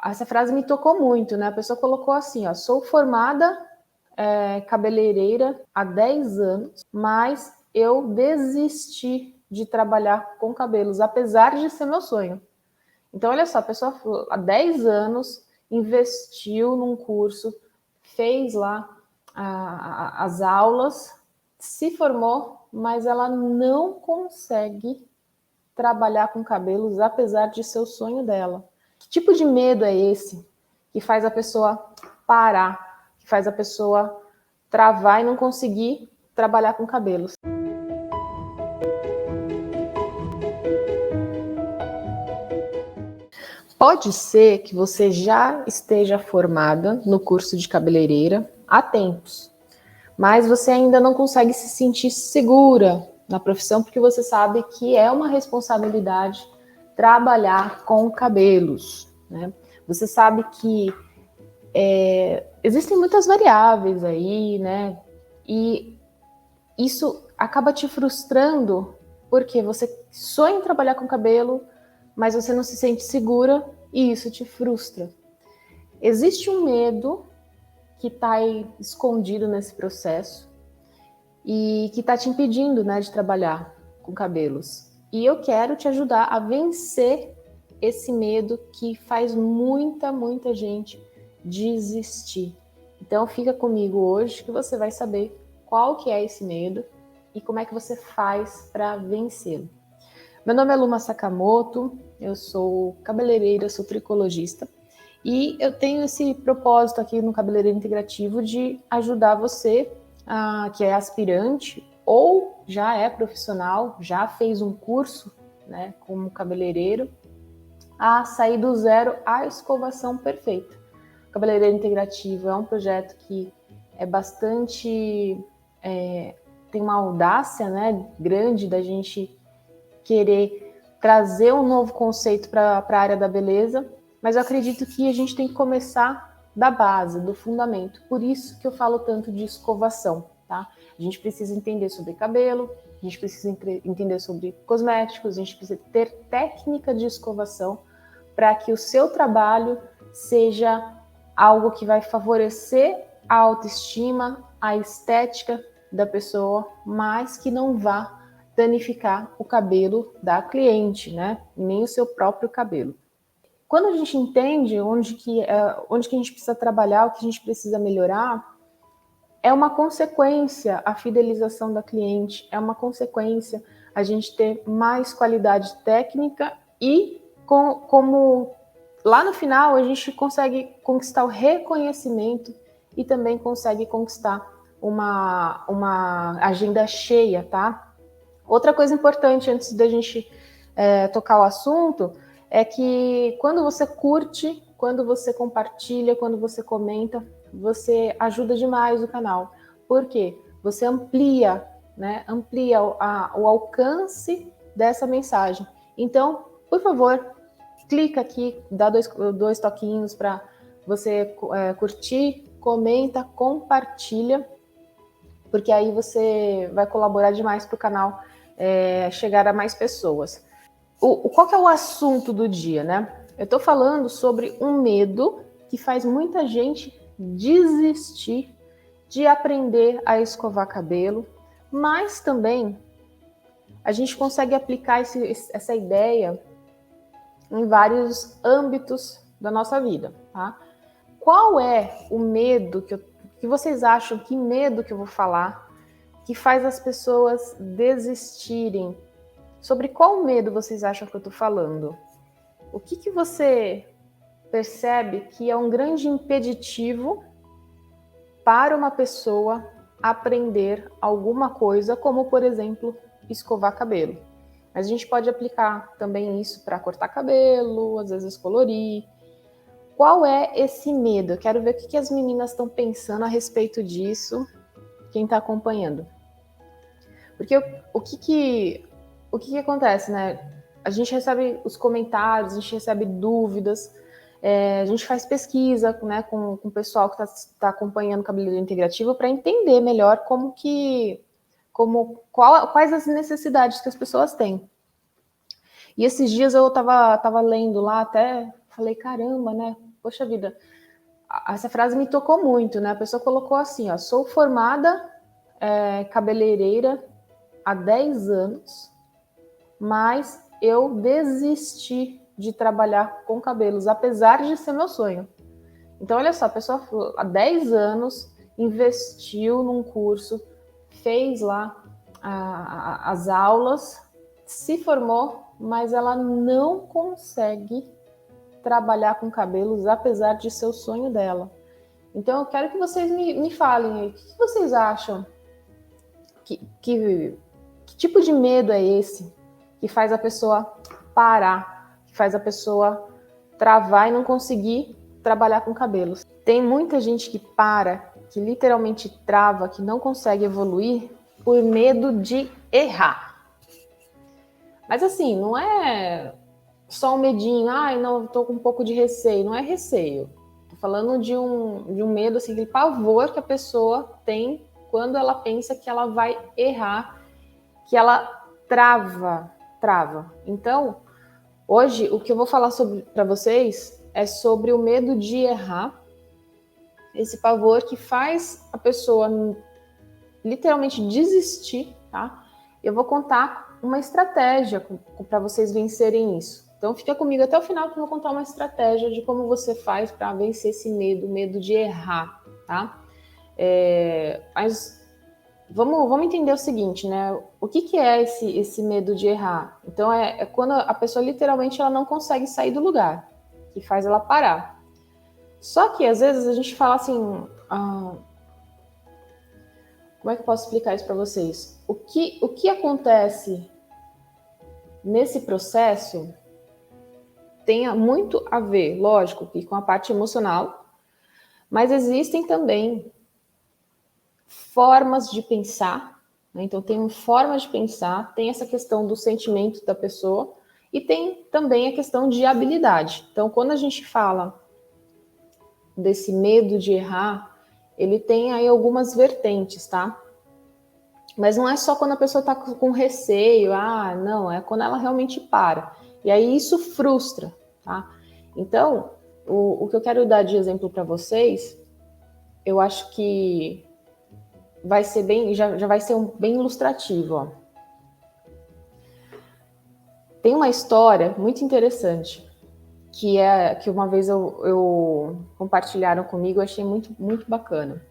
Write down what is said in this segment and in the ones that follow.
essa frase me tocou muito, né? A pessoa colocou assim, ó, sou formada cabeleireira há 10 anos, mas eu desisti de trabalhar com cabelos, apesar de ser meu sonho. Então, olha só, a pessoa há 10 anos investiu num curso, fez lá as aulas, se formou, mas ela não consegue trabalhar com cabelos, apesar de ser o sonho dela. Que tipo de medo é esse que faz a pessoa parar, que faz a pessoa travar e não conseguir trabalhar com cabelos? Pode ser que você já esteja formada no curso de cabeleireira há tempos, mas você ainda não consegue se sentir segura na profissão porque você sabe que é uma responsabilidade trabalhar com cabelos, né? Você sabe que existem muitas variáveis aí, né? E isso acaba te frustrando porque você sonha em trabalhar com cabelo, mas você não se sente segura e isso te frustra. Existe um medo que está aí escondido nesse processo e que está te impedindo, né, de trabalhar com cabelos. E eu quero te ajudar a vencer esse medo que faz muita gente desistir. Então fica comigo hoje que você vai saber qual que é esse medo e como é que você faz para vencê-lo. Meu nome é Luma Sakamoto, eu sou cabeleireira, sou tricologista e eu tenho esse propósito aqui no Cabeleireiro Integrativo de ajudar você que é aspirante ou já é profissional, já fez um curso, né, como cabeleireiro, a sair do zero à escovação perfeita. O Cabeleireiro Integrativo é um projeto que é bastante... tem uma audácia, né, grande da gente querer trazer um novo conceito para a área da beleza, mas eu acredito que a gente tem que começar da base, do fundamento. Por isso que eu falo tanto de escovação, tá? A gente precisa entender sobre cabelo, a gente precisa entender sobre cosméticos, a gente precisa ter técnica de escovação para que o seu trabalho seja algo que vai favorecer a autoestima, a estética da pessoa, mas que não vá danificar o cabelo da cliente, né? Nem o seu próprio cabelo. Quando a gente entende onde que a gente precisa trabalhar, o que a gente precisa melhorar, é uma consequência a fidelização da cliente, é uma consequência a gente ter mais qualidade técnica e como lá no final a gente consegue conquistar o reconhecimento e também consegue conquistar uma agenda cheia, tá? Outra coisa importante antes da gente tocar o assunto é que quando você curte, quando você compartilha, quando você comenta, você ajuda demais o canal. Por quê? Você amplia, né? Amplia o alcance dessa mensagem. Então, por favor, clica aqui, dá dois toquinhos para você curtir, comenta, compartilha, porque aí você vai colaborar demais para o canal chegar a mais pessoas. Qual que é o assunto do dia, né? Eu estou falando sobre um medo que faz muita gente desistir de aprender a escovar cabelo, mas também a gente consegue aplicar essa ideia em vários âmbitos da nossa vida, tá? Qual é o medo que vocês acham, que medo que eu vou falar, que faz as pessoas desistirem? Sobre qual medo vocês acham que eu estou falando? O que você percebe que é um grande impeditivo para uma pessoa aprender alguma coisa, como, por exemplo, escovar cabelo? Mas a gente pode aplicar também isso para cortar cabelo, às vezes colorir. Qual é esse medo? Eu quero ver o que as meninas estão pensando a respeito disso, quem está acompanhando. Porque o que acontece, né? A gente recebe os comentários, a gente recebe dúvidas, a gente faz pesquisa, né, com o pessoal que está acompanhando o cabeleireiro integrativo para entender melhor quais as necessidades que as pessoas têm. E esses dias eu estava lendo lá, até falei, caramba, né? poxa vida, essa frase me tocou muito, né? A pessoa colocou assim, ó, sou formada cabeleireira há 10 anos, mas eu desisti de trabalhar com cabelos, apesar de ser meu sonho. Então, olha só, a pessoa há 10 anos investiu num curso, fez lá as aulas, se formou, mas ela não consegue trabalhar com cabelos, apesar de ser o sonho dela. Então, eu quero que vocês me falem aí, o que vocês acham? Que tipo de medo é esse que faz a pessoa parar, que faz a pessoa travar e não conseguir trabalhar com cabelos? Tem muita gente que para, que literalmente trava, que não consegue evoluir por medo de errar. Mas assim, não é só um medinho, não, tô com um pouco de receio. Não é receio. Tô falando de um medo, assim, de pavor que a pessoa tem quando ela pensa que ela vai errar, que ela trava. Então, hoje, o que eu vou falar para vocês é sobre o medo de errar, esse pavor que faz a pessoa literalmente desistir, tá? Eu vou contar uma estratégia para vocês vencerem isso. Então fica comigo até o final que eu vou contar uma estratégia de como você faz para vencer esse medo de errar, tá? Mas vamos entender o seguinte, né? O que é esse medo de errar? Então é quando a pessoa literalmente ela não consegue sair do lugar, que faz ela parar. Só que às vezes a gente fala assim, como é que eu posso explicar isso para vocês? O que acontece nesse processo tem muito a ver, lógico, que com a parte emocional, mas existem também formas de pensar, né? Então tem formas de pensar, tem essa questão do sentimento da pessoa e tem também a questão de habilidade. Então quando a gente fala desse medo de errar, ele tem aí algumas vertentes, tá? Mas não é só quando a pessoa está com receio, não, é quando ela realmente para. E aí isso frustra, tá? Então, o que eu quero dar de exemplo para vocês, eu acho que vai ser já vai ser bem ilustrativo, ó. Tem uma história muito interessante que uma vez eu compartilharam comigo, eu achei muito, muito bacana.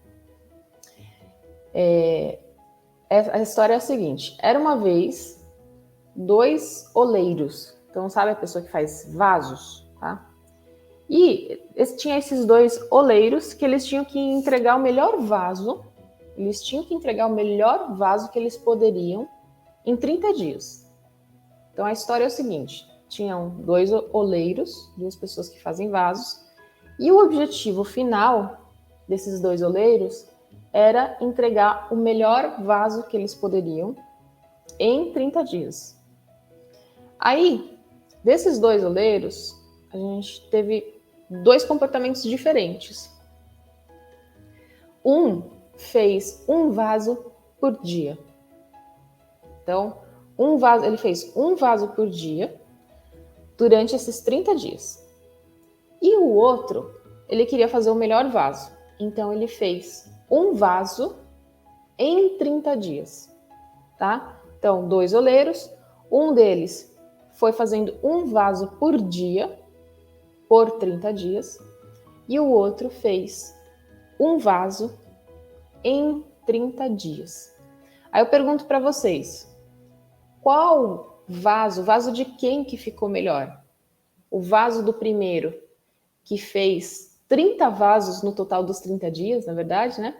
A história é a seguinte: era uma vez 2 oleiros. Então, sabe a pessoa que faz vasos, tá? E tinha esses 2 oleiros que eles tinham que entregar o melhor vaso. Eles tinham que entregar o melhor vaso que eles poderiam em 30 dias. Então, a história é o seguinte: tinham 2 oleiros, 2 pessoas que fazem vasos, e o objetivo final desses 2 oleiros era entregar o melhor vaso que eles poderiam em 30 dias. Aí, desses 2 oleiros, a gente teve 2 comportamentos diferentes. Um fez um vaso por dia. Então, ele fez um vaso por dia durante esses 30 dias. E o outro, ele queria fazer o melhor vaso. Então, ele fez um vaso em 30 dias, tá? Então, 2 oleiros, um deles foi fazendo um vaso por dia, por 30 dias, e o outro fez um vaso em 30 dias. Aí eu pergunto para vocês, qual vaso de quem que ficou melhor? O vaso do primeiro, que fez 30 vasos no total dos 30 dias, na verdade, né?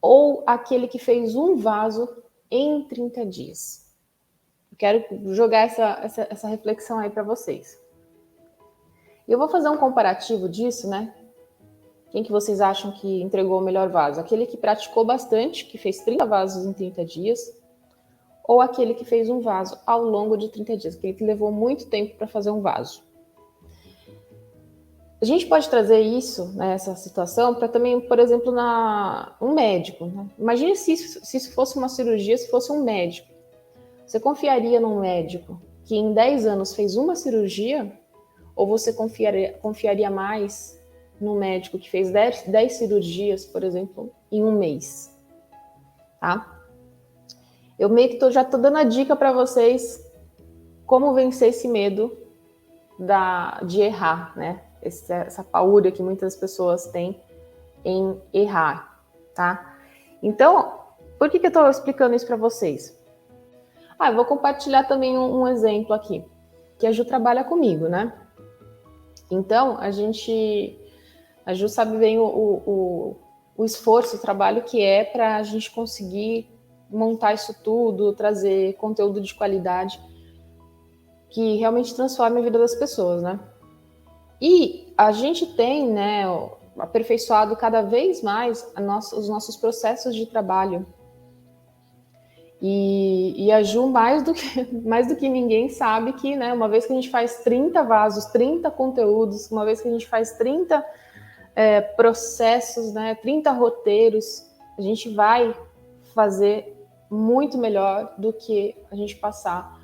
Ou aquele que fez um vaso em 30 dias? Eu quero jogar essa reflexão aí para vocês. Eu vou fazer um comparativo disso, né? Quem que vocês acham que entregou o melhor vaso? Aquele que praticou bastante, que fez 30 vasos em 30 dias, ou aquele que fez um vaso ao longo de 30 dias, aquele que levou muito tempo para fazer um vaso? A gente pode trazer isso, né, essa situação, para também, por exemplo, um médico. Né? Imagine se isso fosse uma cirurgia, se fosse um médico. Você confiaria num médico que em 10 anos fez uma cirurgia Ou você confiaria mais no médico que fez 10 cirurgias, por exemplo, em um mês? Tá? Eu meio que já tô dando a dica para vocês como vencer esse medo de errar, né? Essa paura que muitas pessoas têm em errar, tá? Então, por que eu estou explicando isso para vocês? Eu vou compartilhar também um exemplo aqui, que a Ju trabalha comigo, né? Então, a Ju sabe bem o esforço, o trabalho que é para a gente conseguir montar isso tudo, trazer conteúdo de qualidade que realmente transforme a vida das pessoas, né? E a gente tem, né, aperfeiçoado cada vez mais os nossos processos de trabalho. E a Ju, mais do que ninguém, sabe que, né, uma vez que a gente faz 30 vasos, 30 conteúdos, uma vez que a gente faz 30 processos, né, 30 roteiros, a gente vai fazer muito melhor do que a gente passar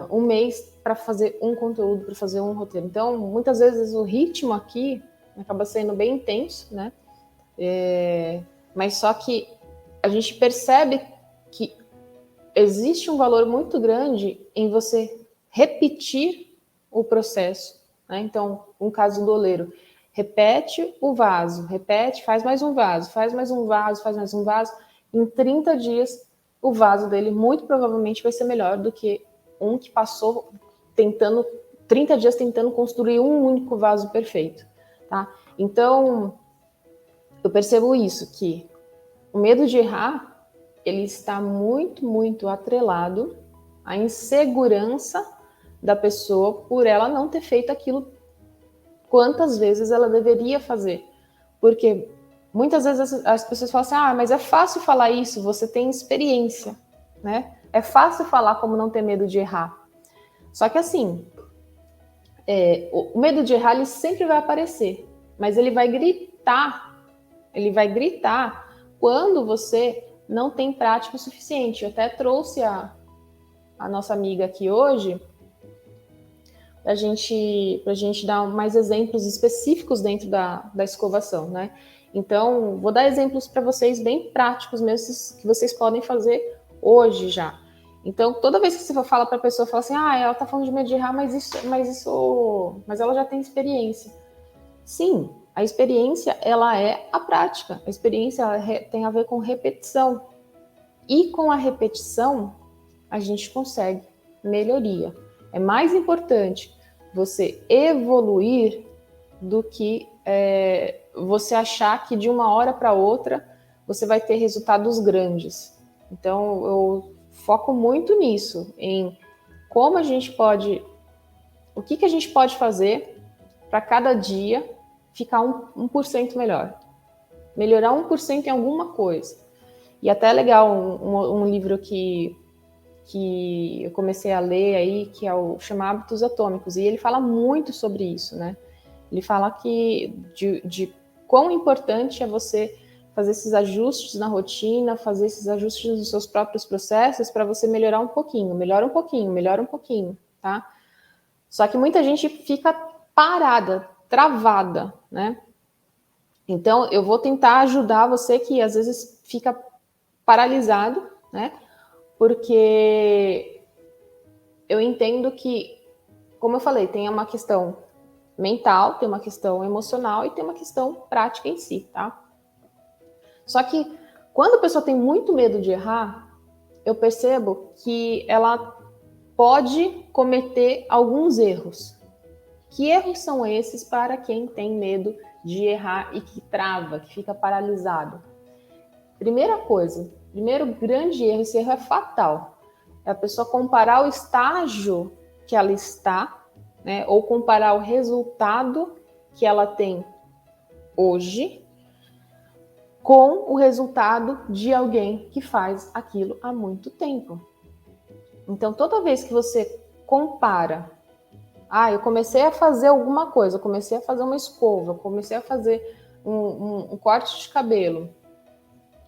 um mês para fazer um conteúdo, para fazer um roteiro. Então, muitas vezes o ritmo aqui acaba sendo bem intenso, né? Mas só que a gente percebe que existe um valor muito grande em você repetir o processo, né? Então, um caso do oleiro, repete o vaso, repete, faz mais um vaso, faz mais um vaso, faz mais um vaso. Em 30 dias, o vaso dele muito provavelmente vai ser melhor do que um que passou 30 dias tentando construir um único vaso perfeito, tá? Então, eu percebo isso, que o medo de errar, ele está muito, muito atrelado à insegurança da pessoa por ela não ter feito aquilo quantas vezes ela deveria fazer. Porque muitas vezes as pessoas falam assim, mas é fácil falar isso, você tem experiência, né? É fácil falar como não ter medo de errar. Só que assim, o medo de errar, ele sempre vai aparecer, mas ele vai gritar quando você não tem prática o suficiente. Eu até trouxe a nossa amiga aqui hoje para a gente dar mais exemplos específicos dentro da escovação, né? Então, vou dar exemplos para vocês bem práticos mesmo, que vocês podem fazer hoje já. Então, toda vez que você fala para a pessoa, fala assim, ela está falando de medo de errar, mas ela já tem experiência. Sim, a experiência, ela é a prática. A experiência tem a ver com repetição. E com a repetição, a gente consegue melhoria. É mais importante você evoluir do que você achar que de uma hora para outra você vai ter resultados grandes. Então, eu foco muito nisso, em como a gente pode, o que a gente pode fazer para cada dia ficar 1% melhor. Melhorar 1% em alguma coisa. E até é legal um livro que eu comecei a ler aí, que é o Chama Hábitos Atômicos, e ele fala muito sobre isso, né? Ele fala que de quão importante é você fazer esses ajustes na rotina, fazer esses ajustes nos seus próprios processos para você melhorar um pouquinho, melhora um pouquinho, tá? Só que muita gente fica parada, travada, né? Então, eu vou tentar ajudar você que às vezes fica paralisado, né? Porque eu entendo que, como eu falei, tem uma questão mental, tem uma questão emocional e tem uma questão prática em si, tá? Só que quando a pessoa tem muito medo de errar, eu percebo que ela pode cometer alguns erros. Que erros são esses para quem tem medo de errar e que trava, que fica paralisado? Primeira coisa, primeiro grande erro, esse erro é fatal, é a pessoa comparar o estágio que ela está, né, ou comparar o resultado que ela tem hoje com o resultado de alguém que faz aquilo há muito tempo. Então, toda vez que você compara, eu comecei a fazer alguma coisa, eu comecei a fazer uma escova, eu comecei a fazer um corte de cabelo,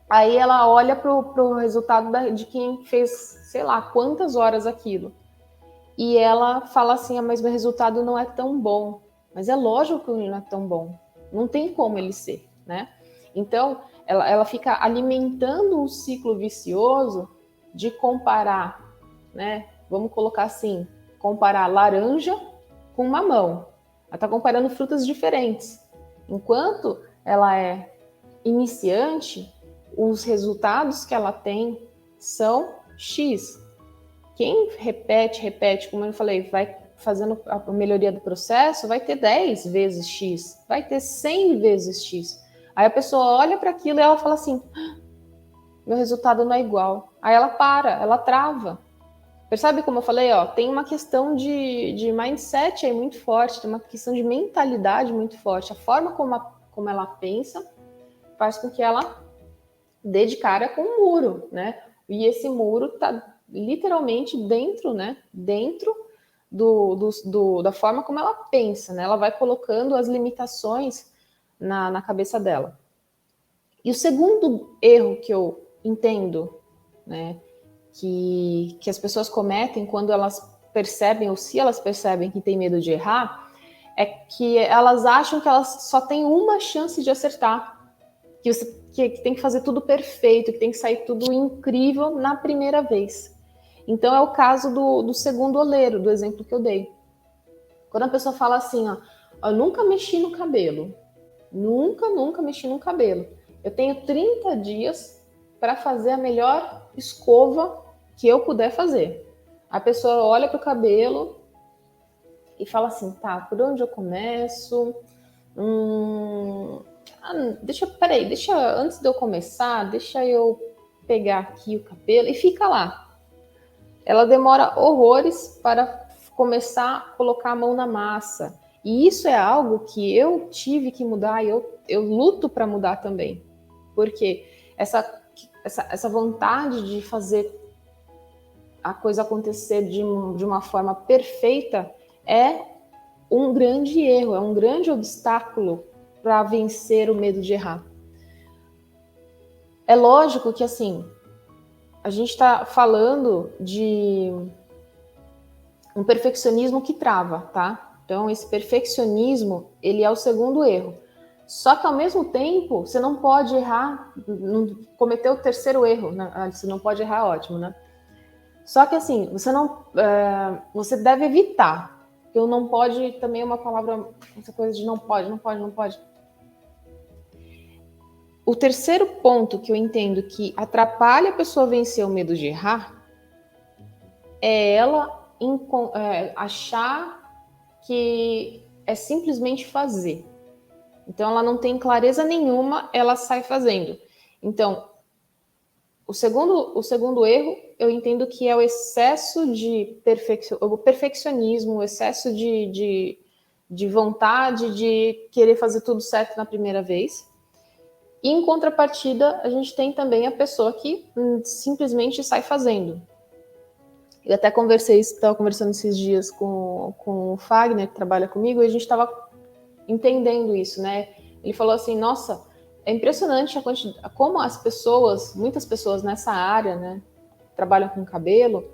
aí ela olha para o resultado de quem fez, sei lá, quantas horas aquilo. e ela fala assim, mas meu resultado não é tão bom. Mas é lógico que ele não é tão bom. Não tem como ele ser, né? Então, ela fica alimentando um ciclo vicioso de comparar, né? Vamos colocar assim, comparar laranja com mamão. Ela está comparando frutas diferentes. Enquanto ela é iniciante, os resultados que ela tem são X. Quem repete, como eu falei, vai fazendo a melhoria do processo, vai ter 10 vezes X, vai ter 100 vezes X. Aí a pessoa olha para aquilo e ela fala assim, meu resultado não é igual. Aí ela para, ela trava. Percebe como eu falei? Ó, tem uma questão de mindset aí muito forte, tem uma questão de mentalidade muito forte. A forma como ela pensa faz com que ela dê de cara com um muro, né? E esse muro está literalmente dentro, né? Dentro da forma como ela pensa, né? Ela vai colocando as limitações na cabeça dela. E o segundo erro que eu entendo, né? Que as pessoas cometem quando elas percebem, ou se elas percebem que tem medo de errar, é que elas acham que elas só têm uma chance de acertar. Que tem que fazer tudo perfeito, que tem que sair tudo incrível na primeira vez. Então é o caso do segundo oleiro, do exemplo que eu dei. Quando a pessoa fala assim, ó, eu nunca mexi no cabelo, nunca mexi no cabelo. Eu tenho 30 dias para fazer a melhor escova que eu puder fazer. A pessoa olha para o cabelo e fala assim, tá, por onde eu começo? Antes de eu começar, deixa eu pegar aqui o cabelo e fica lá. Ela demora horrores para começar a colocar a mão na massa. E isso é algo que eu tive que mudar e eu luto para mudar também. Porque essa vontade de fazer a coisa acontecer de uma forma perfeita é um grande erro, é um grande obstáculo para vencer o medo de errar. É lógico que, assim, a gente está falando de um perfeccionismo que trava, tá? Então, esse perfeccionismo, ele é o segundo erro. Só que, ao mesmo tempo, você não pode errar, não cometer o terceiro erro, né? Você não pode errar, ótimo, né? Só que, assim, você deve evitar. Eu não pode, também é uma palavra, essa coisa de não pode. O terceiro ponto que eu entendo que atrapalha a pessoa a vencer o medo de errar é ela achar que é simplesmente fazer. Então, ela não tem clareza nenhuma, ela sai fazendo. Então, o segundo erro, eu entendo que é o excesso de perfeccionismo, o excesso de vontade de querer fazer tudo certo na primeira vez. E, em contrapartida, a gente tem também a pessoa que simplesmente sai fazendo. Eu até estava conversando esses dias com o Fagner, que trabalha comigo, e a gente estava entendendo isso, né? Ele falou assim, nossa, é impressionante como as pessoas, muitas pessoas nessa área, né, trabalham com cabelo,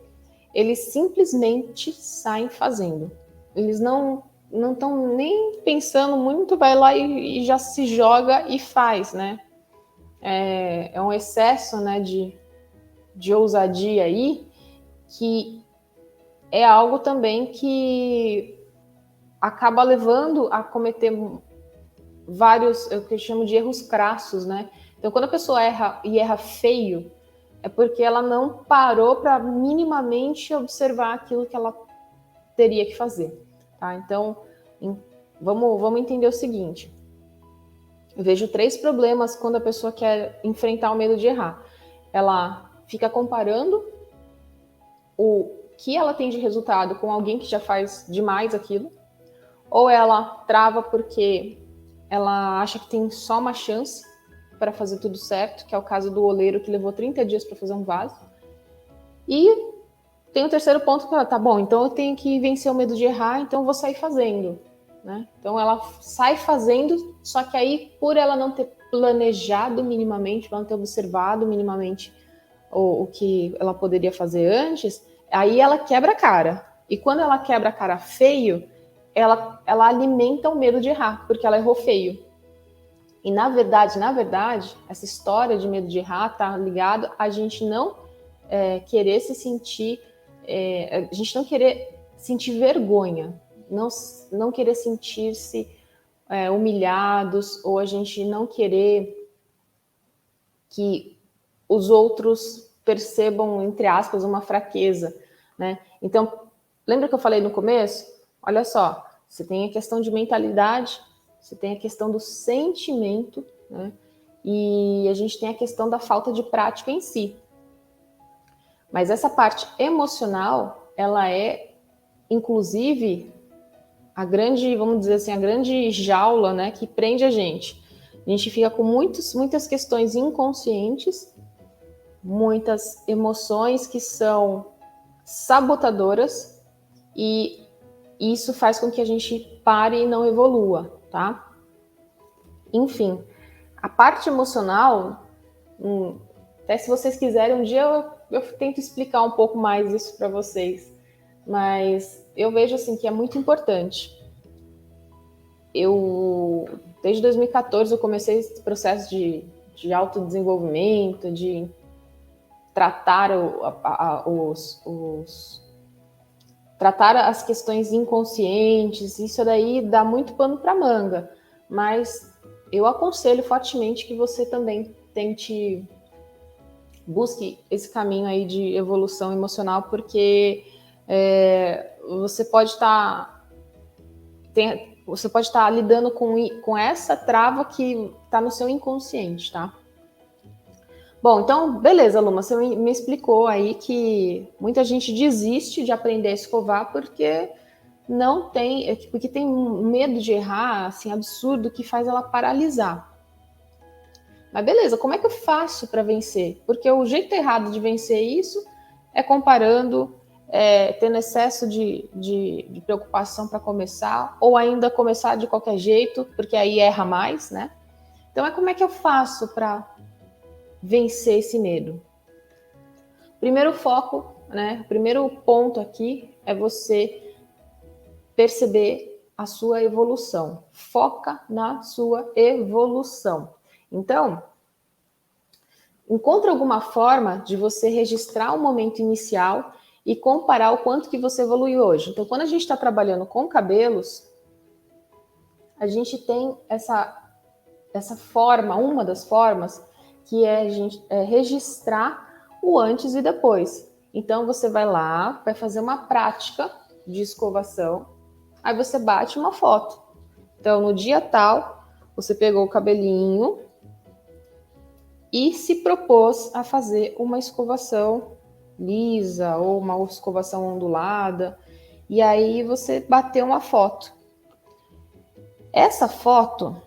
eles simplesmente saem fazendo. Eles não estão nem pensando muito, vai lá e já se joga e faz, né? É um excesso, né, de ousadia aí, que é algo também que acaba levando a cometer vários, eu que chamo de erros crassos, né? Então, quando a pessoa erra feio, é porque ela não parou para minimamente observar aquilo que ela teria que fazer, tá? Então, vamos entender o seguinte. Eu vejo 3 problemas quando a pessoa quer enfrentar o medo de errar. Ela fica comparando o que ela tem de resultado com alguém que já faz demais aquilo, ou ela trava porque ela acha que tem só uma chance para fazer tudo certo, que é o caso do oleiro que levou 30 dias para fazer um vaso. E tem o terceiro ponto que ela, tá bom, então eu tenho que vencer o medo de errar, então eu vou sair fazendo, né? Então ela sai fazendo, só que aí, por ela não ter planejado minimamente, não ter observado minimamente o que ela poderia fazer antes, aí ela quebra a cara. E quando ela quebra a cara feio, ela alimenta o medo de errar, porque ela errou feio. E na verdade, essa história de medo de errar tá ligado a gente não querer se sentir, a gente não querer sentir vergonha, não querer sentir-se humilhados, ou a gente não querer que os outros percebam, entre aspas, uma fraqueza, né? Então, lembra que eu falei no começo? Olha só, você tem a questão de mentalidade, você tem a questão do sentimento, né? E a gente tem a questão da falta de prática em si. Mas essa parte emocional, ela é, inclusive, a grande, vamos dizer assim, a grande jaula, né, que prende a gente. A gente fica com muitas questões inconscientes, muitas emoções que são sabotadoras, e isso faz com que a gente pare e não evolua, tá? Enfim, a parte emocional, até se vocês quiserem, um dia eu tento explicar um pouco mais isso para vocês, mas eu vejo assim que é muito importante. Desde 2014, eu comecei esse processo de autodesenvolvimento, de tratar tratar as questões inconscientes. Isso daí dá muito pano para manga, mas eu aconselho fortemente que você também busque esse caminho aí de evolução emocional, porque você pode estar lidando com essa trava que está no seu inconsciente, tá? Bom, então, beleza, Luma, você me explicou aí que muita gente desiste de aprender a escovar porque porque tem medo de errar, assim, absurdo, que faz ela paralisar. Mas beleza, como é que eu faço para vencer? Porque o jeito errado de vencer isso é comparando, tendo excesso de preocupação para começar, ou ainda começar de qualquer jeito, porque aí erra mais, né? Então, como é que eu faço para vencer esse medo? Primeiro foco, né? O primeiro ponto aqui é você perceber a sua evolução. Foca na sua evolução. Então, encontre alguma forma de você registrar o momento inicial e comparar o quanto que você evoluiu hoje. Então, quando a gente está trabalhando com cabelos, a gente tem essa forma, uma das formas, que é a gente registrar o antes e depois. Então, você vai lá, vai fazer uma prática de escovação, aí você bate uma foto. Então, no dia tal, você pegou o cabelinho e se propôs a fazer uma escovação lisa ou uma escovação ondulada, e aí você bateu uma foto. Essa foto,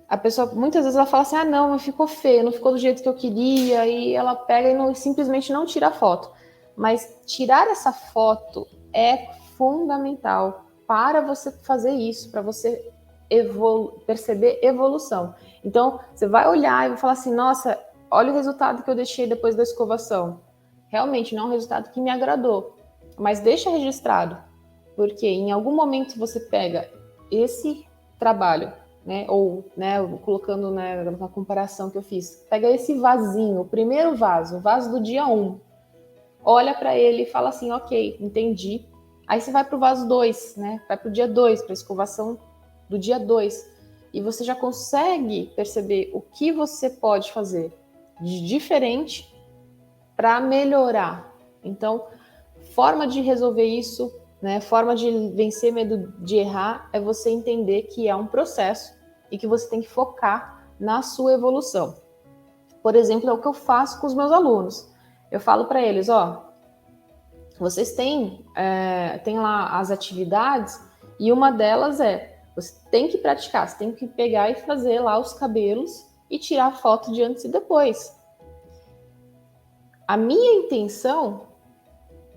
a pessoa muitas vezes ela fala assim: ah, não ficou feio, não ficou do jeito que eu queria, e ela pega e simplesmente não tira a foto. Mas tirar essa foto é fundamental para você fazer isso, para você perceber evolução. Então, você vai olhar e vai falar assim: nossa, olha o resultado que eu deixei depois da escovação. Realmente não é um resultado que me agradou, mas deixa registrado, porque em algum momento você pega esse trabalho, né, ou, né, colocando, né, na comparação que eu fiz, pega esse vasinho, o primeiro vaso, o vaso do dia 1, olha para ele e fala assim: ok, entendi. Aí você vai para o vaso 2, né, vai para o dia 2, para a escovação do dia 2, e você já consegue perceber o que você pode fazer de diferente para melhorar. Então, forma de resolver isso, né, forma de vencer medo de errar, é você entender que é um processo e que você tem que focar na sua evolução. Por exemplo, é o que eu faço com os meus alunos. Eu falo para eles: ó, vocês têm lá as atividades, e uma delas você tem que praticar, você tem que pegar e fazer lá os cabelos e tirar foto de antes e depois. A minha intenção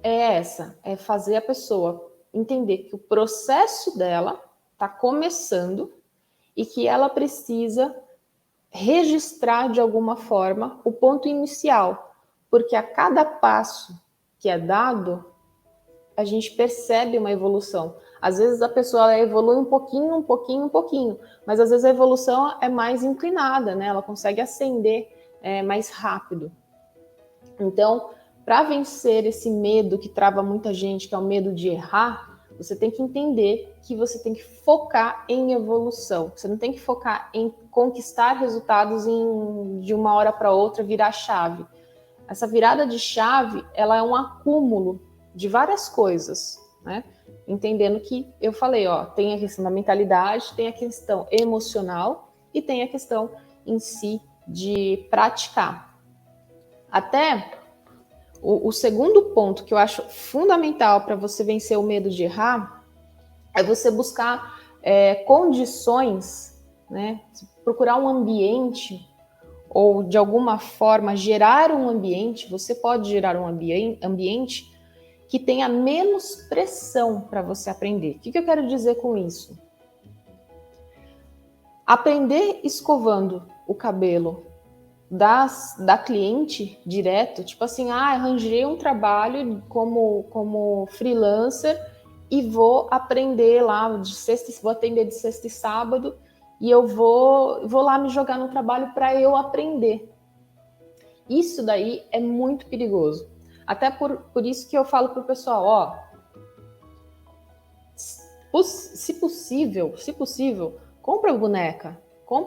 é essa, é fazer a pessoa entender que o processo dela está começando e que ela precisa registrar de alguma forma o ponto inicial, porque a cada passo que é dado, a gente percebe uma evolução. Às vezes a pessoa evolui um pouquinho, mas às vezes a evolução é mais inclinada, né? Ela consegue ascender mais rápido. Então, para vencer esse medo que trava muita gente, que é o medo de errar, você tem que entender que você tem que focar em evolução. Você não tem que focar em conquistar resultados de uma hora para outra, virar chave. Essa virada de chave, ela é um acúmulo de várias coisas, né? Entendendo que eu falei, ó, tem a questão da mentalidade, tem a questão emocional e tem a questão em si de praticar. Até o segundo ponto que eu acho fundamental para você vencer o medo de errar é você buscar condições, né? Procurar um ambiente ou de alguma forma gerar um ambiente. Você pode gerar um ambiente que tenha menos pressão para você aprender. O que eu quero dizer com isso? Aprender escovando o cabelo da cliente direto, tipo assim, arranjei um trabalho como freelancer e vou aprender lá vou atender de sexta e sábado e eu vou lá me jogar no trabalho para eu aprender. Isso daí é muito perigoso. Até por isso que eu falo pro pessoal, ó, se possível, compra a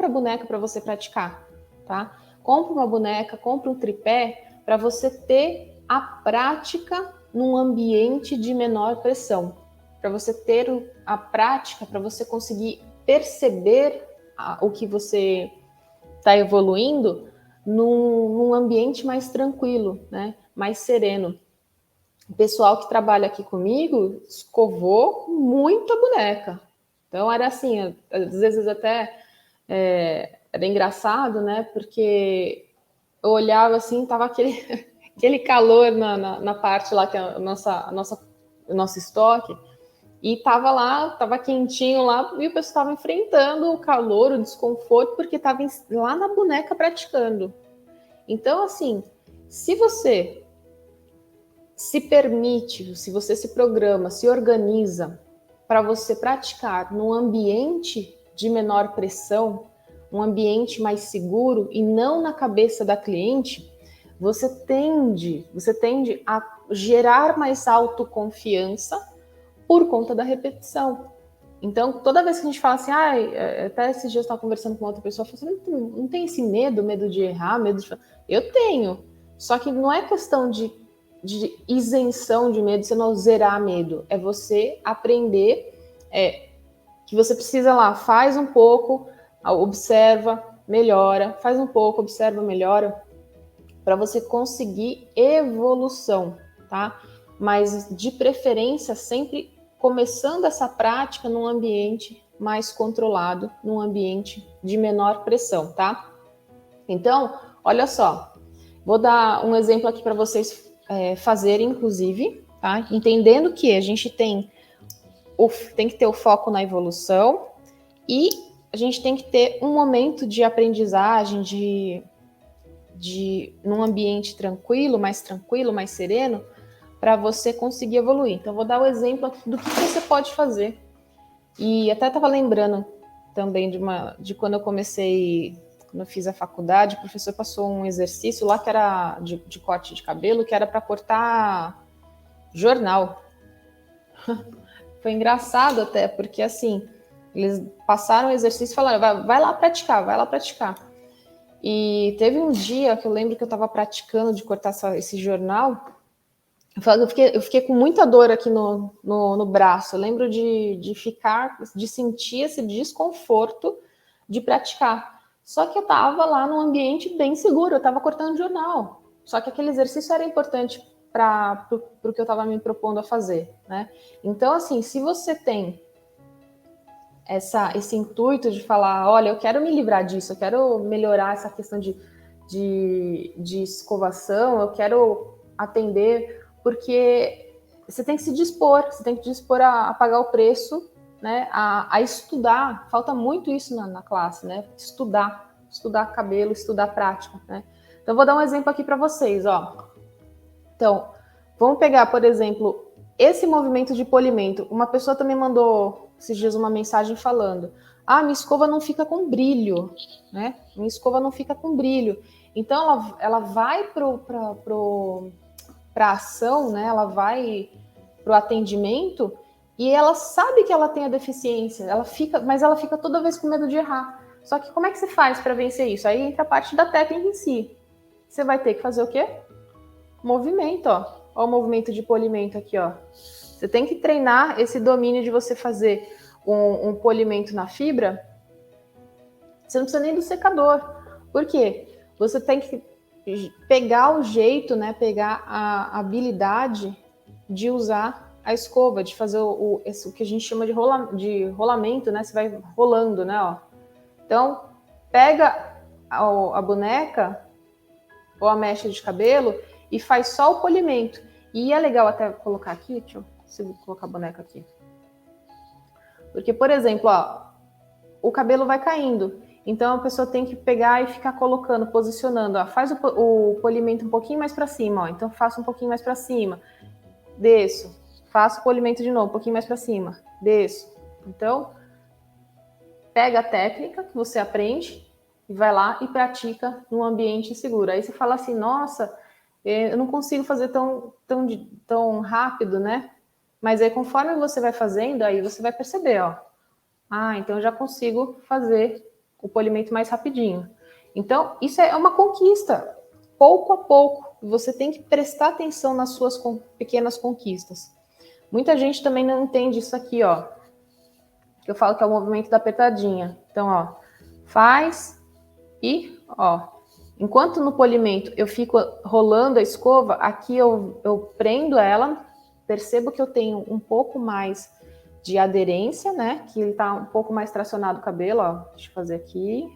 boneca para você praticar, tá? Compra uma boneca, compra um tripé para você ter a prática num ambiente de menor pressão. Para você ter a prática, para você conseguir perceber o que você está evoluindo num ambiente mais tranquilo, né? Mais sereno. O pessoal que trabalha aqui comigo escovou muita boneca. Então era assim, às vezes até era engraçado, né? Porque eu olhava assim, tava aquele calor na parte lá que é o nosso estoque, e tava quentinho lá, e o pessoal estava enfrentando o calor, o desconforto, porque estava lá na boneca praticando. Então, assim, se você se permite, se você se programa, se organiza para você praticar num ambiente de menor pressão, um ambiente mais seguro e não na cabeça da cliente, você tende a gerar mais autoconfiança por conta da repetição. Então, toda vez que a gente fala assim, até esses dias eu estava conversando com outra pessoa, eu falei assim, não tem esse medo de errar, Eu tenho, só que não é questão de isenção de medo, você não zerar medo, é você aprender que você precisa lá, faz um pouco, observa, melhora, faz um pouco, observa, melhora, para você conseguir evolução, tá? Mas de preferência sempre começando essa prática num ambiente mais controlado, num ambiente de menor pressão, tá? Então, olha só, vou dar um exemplo aqui para vocês fazerem, inclusive, tá? Entendendo que a gente tem que ter o foco na evolução e a gente tem que ter um momento de aprendizagem, num ambiente tranquilo, mais sereno, para você conseguir evoluir. Então, vou dar o exemplo aqui do que você pode fazer. E até estava lembrando também de quando eu fiz a faculdade, o professor passou um exercício lá que era de corte de cabelo, que era para cortar jornal. Foi engraçado até, porque assim, eles passaram o exercício e falaram, vai lá praticar. E teve um dia que eu lembro que eu estava praticando de cortar esse jornal. Eu fiquei com muita dor aqui no braço. Eu lembro de sentir esse desconforto de praticar. Só que eu estava lá num ambiente bem seguro, eu estava cortando jornal. Só que aquele exercício era importante para o que eu estava me propondo a fazer, né? Então, assim, se você tem esse intuito de falar, olha, eu quero me livrar disso, eu quero melhorar essa questão de escovação, eu quero atender, porque você tem que se dispor, a pagar o preço, né, a estudar. Falta muito isso na classe, né? Estudar cabelo, estudar prática, né? Então, vou dar um exemplo aqui para vocês, ó. Então, vamos pegar, por exemplo, esse movimento de polimento, uma pessoa também mandou esses dias uma mensagem falando: ah, minha escova não fica com brilho, né? Minha escova não fica com brilho. Então ela vai para a ação, né? Ela vai para o atendimento e ela sabe que ela tem a deficiência, mas ela fica toda vez com medo de errar. Só que como é que você faz para vencer isso? Aí entra a parte da técnica em si. Você vai ter que fazer o quê? Movimento, ó. Ó o movimento de polimento aqui, ó. Você tem que treinar esse domínio de você fazer um polimento na fibra. Você não precisa nem do secador. Por quê? Você tem que pegar o jeito, né? Pegar a habilidade de usar a escova, de fazer o que a gente chama de rolamento, né? Você vai rolando, né? Ó. Então, pega a boneca ou a mecha de cabelo e faz só o polimento. E é legal até colocar aqui, deixa eu consigo colocar a boneca aqui. Porque, por exemplo, ó, o cabelo vai caindo. Então, a pessoa tem que pegar e ficar colocando, posicionando. Ó, faz o polimento um pouquinho mais para cima. Ó. Então, faço um pouquinho mais para cima. Desço. Faço o polimento de novo, um pouquinho mais para cima. Desço. Então, pega a técnica que você aprende e vai lá e pratica num ambiente seguro. Aí você fala assim, nossa, eu não consigo fazer tão rápido, né? Mas aí, conforme você vai fazendo, aí você vai perceber, ó. Ah, então eu já consigo fazer o polimento mais rapidinho. Então, isso é uma conquista, pouco a pouco. Você tem que prestar atenção nas suas pequenas conquistas. Muita gente também não entende isso aqui, ó. Que eu falo que é o movimento da apertadinha. Então, ó, faz e, ó, enquanto no polimento eu fico rolando a escova, aqui eu prendo ela, percebo que eu tenho um pouco mais de aderência, né? Que ele tá um pouco mais tracionado o cabelo, ó. Deixa eu fazer aqui.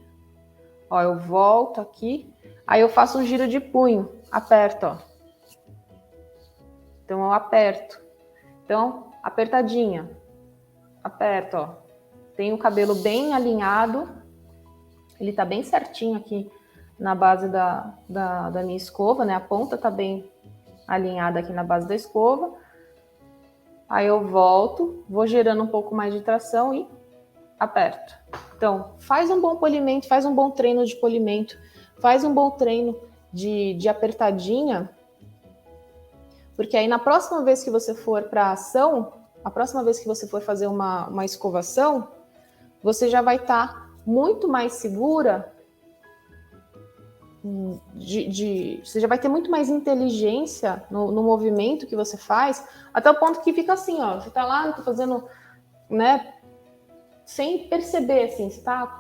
Ó, eu volto aqui. Aí eu faço um giro de punho, aperto, ó. Então eu aperto. Então, apertadinha. Aperto, ó. Tem o cabelo bem alinhado. Ele tá bem certinho aqui na base da minha escova, né? A ponta tá bem alinhada aqui na base da escova. Aí eu volto, vou gerando um pouco mais de tração e aperto. Então, faz um bom polimento, faz um bom treino de polimento, faz um bom treino de apertadinha, porque aí na próxima vez que você for para a ação, a próxima vez que você for fazer uma escovação, você já vai estar muito mais segura, você já vai ter muito mais inteligência no movimento que você faz, até o ponto que fica assim, ó, você tá lá, tá fazendo, né, sem perceber, assim,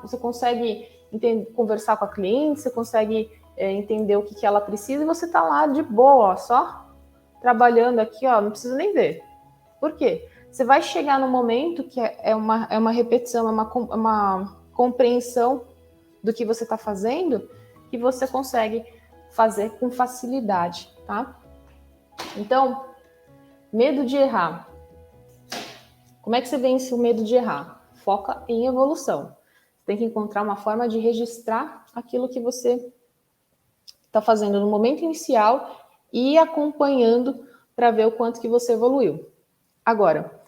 você consegue conversar com a cliente, você consegue entender o que ela precisa e você tá lá de boa, ó, só trabalhando aqui, ó, não precisa nem ver. Por quê? Você vai chegar no momento que é uma repetição, é uma compreensão do que você está fazendo que você consegue fazer com facilidade, tá? Então, medo de errar. Como é que você vence o medo de errar? Foca em evolução. Você tem que encontrar uma forma de registrar aquilo que você está fazendo no momento inicial e ir acompanhando para ver o quanto que você evoluiu. Agora,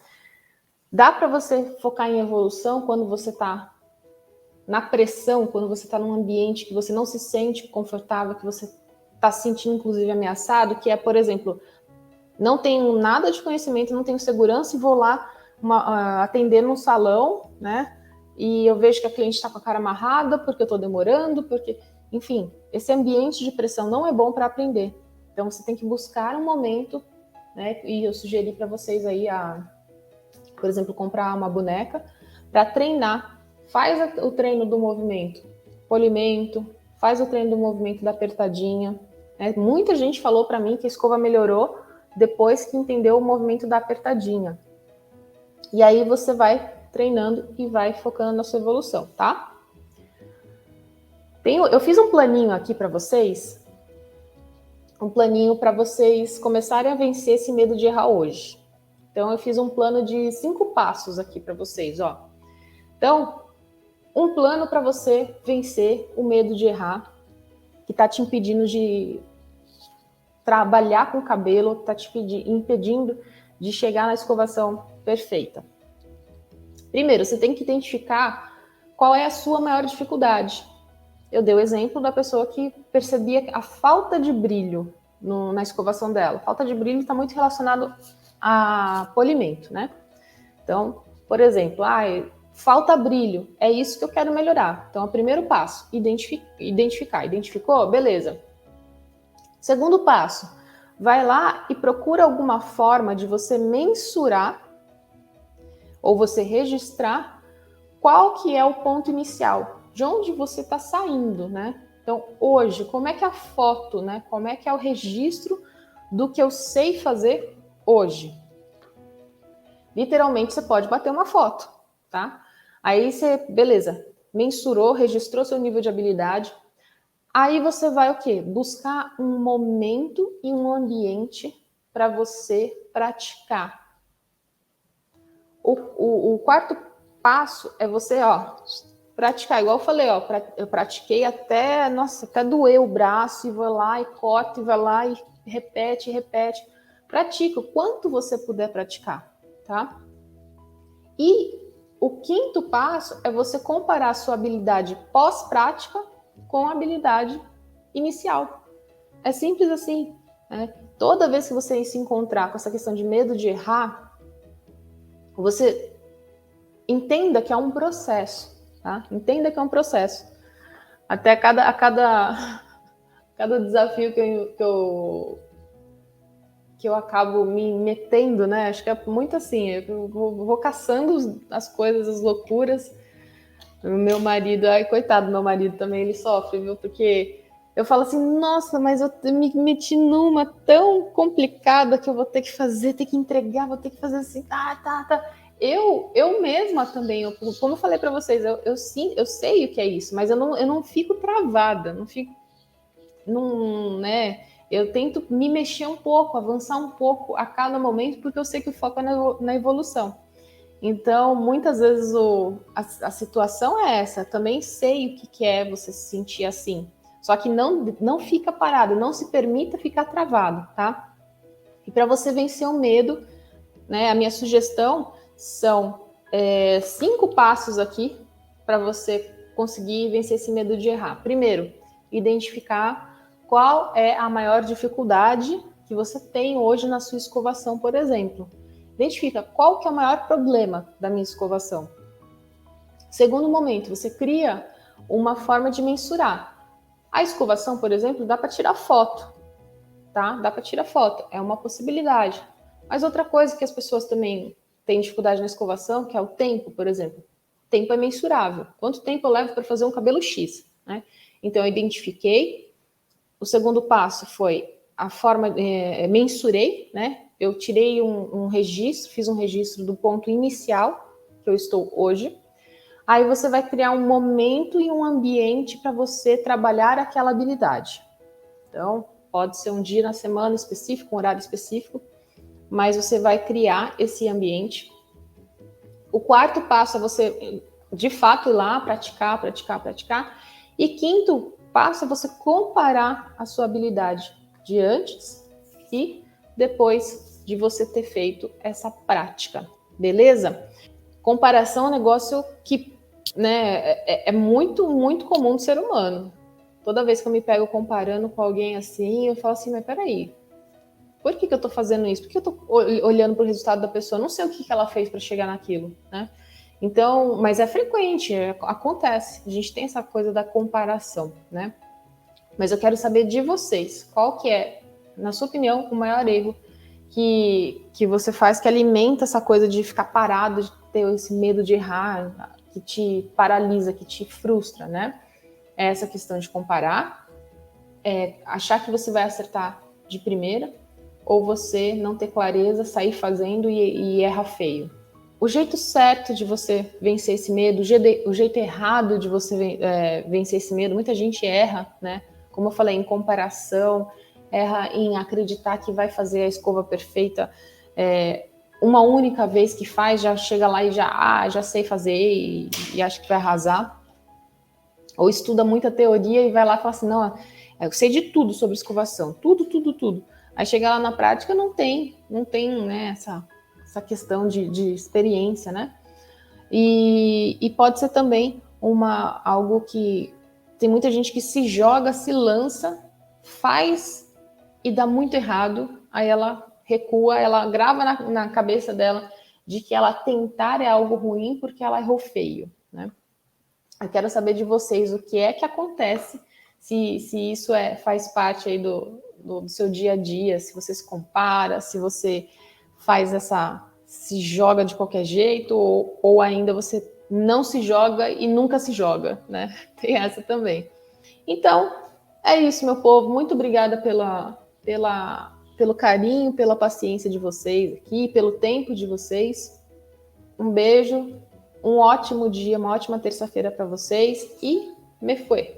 dá para você focar em evolução quando você está na pressão, quando você está num ambiente que você não se sente confortável, que você está se sentindo inclusive ameaçado, que é, por exemplo, não tenho nada de conhecimento, não tenho segurança e vou lá atender num salão, né? E eu vejo que a cliente está com a cara amarrada porque eu estou demorando, porque, enfim, esse ambiente de pressão não é bom para aprender. Então você tem que buscar um momento, né? E eu sugeri para vocês aí por exemplo, comprar uma boneca para treinar. Faz o treino do movimento, polimento, faz o treino do movimento da apertadinha. Né? Muita gente falou para mim que a escova melhorou depois que entendeu o movimento da apertadinha. E aí você vai treinando e vai focando na sua evolução, tá? Eu fiz um planinho aqui para vocês, um planinho para vocês começarem a vencer esse medo de errar hoje. Então eu fiz um plano de 5 passos aqui para vocês, ó. Então, um plano para você vencer o medo de errar, que está te impedindo de trabalhar com o cabelo, está te impedindo de chegar na escovação perfeita? Primeiro, você tem que identificar qual é a sua maior dificuldade. Eu dei o exemplo da pessoa que percebia a falta de brilho na escovação dela. Falta de brilho está muito relacionado a polimento, né? Então, por exemplo, falta brilho, é isso que eu quero melhorar. Então, o primeiro passo, identificar. Identificou? Beleza. Segundo passo, vai lá e procura alguma forma de você mensurar ou você registrar qual que é o ponto inicial, de onde você está saindo, né? Então, hoje, como é que é a foto, né? Como é que é o registro do que eu sei fazer hoje? Literalmente, você pode bater uma foto, tá? Aí você, beleza, mensurou, registrou seu nível de habilidade. Aí você vai o quê? Buscar um momento e um ambiente para você praticar. O quarto passo é você, praticar. Igual eu falei, eu pratiquei até doer o braço, e vou lá e corta, e vai lá e repete. Pratica o quanto você puder praticar, tá? E o quinto passo é você comparar a sua habilidade pós-prática com a habilidade inicial. É simples assim, né? Toda vez que você se encontrar com essa questão de medo de errar, você entenda que é um processo, tá? Entenda que é um processo. Até cada desafio que eu acabo me metendo, né? Acho que é muito assim, eu vou caçando as coisas, as loucuras. O meu marido, coitado do meu marido também, ele sofre, viu? Porque eu falo assim, nossa, mas eu me meti numa tão complicada que eu vou ter que fazer, ter que entregar, vou ter que fazer assim, tá. Eu mesma também, como eu falei para vocês, eu sei o que é isso, mas eu não fico travada, né? Eu tento me mexer um pouco, avançar um pouco a cada momento, porque eu sei que o foco é na evolução. Então, muitas vezes a situação é essa. Também sei o que é você se sentir assim. Só que não fica parado, não se permita ficar travado, tá? E para você vencer o medo, né? A minha sugestão são 5 passos aqui para você conseguir vencer esse medo de errar. Primeiro, identificar qual é a maior dificuldade que você tem hoje na sua escovação, por exemplo. Identifica qual que é o maior problema da minha escovação. Segundo momento, você cria uma forma de mensurar. A escovação, por exemplo, dá para tirar foto, tá? Dá para tirar foto, é uma possibilidade. Mas outra coisa que as pessoas também têm dificuldade na escovação, que é o tempo, por exemplo. O tempo é mensurável. Quanto tempo eu levo para fazer um cabelo X, né? Então, eu identifiquei. O segundo passo foi a forma, mensurei, né? Eu tirei um registro, fiz um registro do ponto inicial que eu estou hoje. Aí você vai criar um momento e um ambiente para você trabalhar aquela habilidade. Então, pode ser um dia na semana específico, um horário específico, mas você vai criar esse ambiente. O quarto passo é você, de fato, ir lá praticar. E quinto passo é você comparar a sua habilidade de antes e depois de você ter feito essa prática, beleza? Comparação é um negócio que, né, é muito, muito comum do ser humano. Toda vez que eu me pego comparando com alguém assim, eu falo assim, mas peraí, por que eu tô fazendo isso? Por que eu tô olhando para o resultado da pessoa? Não sei o que ela fez para chegar naquilo, né? Então, mas é frequente, acontece. A gente tem essa coisa da comparação, né? Mas eu quero saber de vocês, qual que é, na sua opinião, o maior erro que você faz, que alimenta essa coisa de ficar parado, de ter esse medo de errar, que te paralisa, que te frustra, né? É essa questão de comparar, achar que você vai acertar de primeira, ou você não ter clareza, sair fazendo e erra feio. O jeito certo de você vencer esse medo, o jeito errado de você vencer esse medo, muita gente erra, né? Como eu falei, em comparação, erra em acreditar que vai fazer a escova perfeita uma única vez que faz, já chega lá e já sei fazer e acha que vai arrasar. Ou estuda muita teoria e vai lá e fala assim, não, eu sei de tudo sobre escovação, tudo. Aí chega lá na prática, não tem, né, essa questão de experiência, né? E pode ser também algo que tem muita gente que se joga, se lança, faz e dá muito errado, aí ela recua, ela grava na cabeça dela de que ela tentar é algo ruim porque ela errou feio, né? Eu quero saber de vocês o que é que acontece, se isso faz parte aí do seu dia a dia, se você se compara, se você faz se joga de qualquer jeito, ou ainda você não se joga e nunca se joga, né? Tem essa também. Então, é isso, meu povo. Muito obrigada pelo carinho, pela paciência de vocês aqui, pelo tempo de vocês. Um beijo, um ótimo dia, uma ótima terça-feira para vocês e me foi!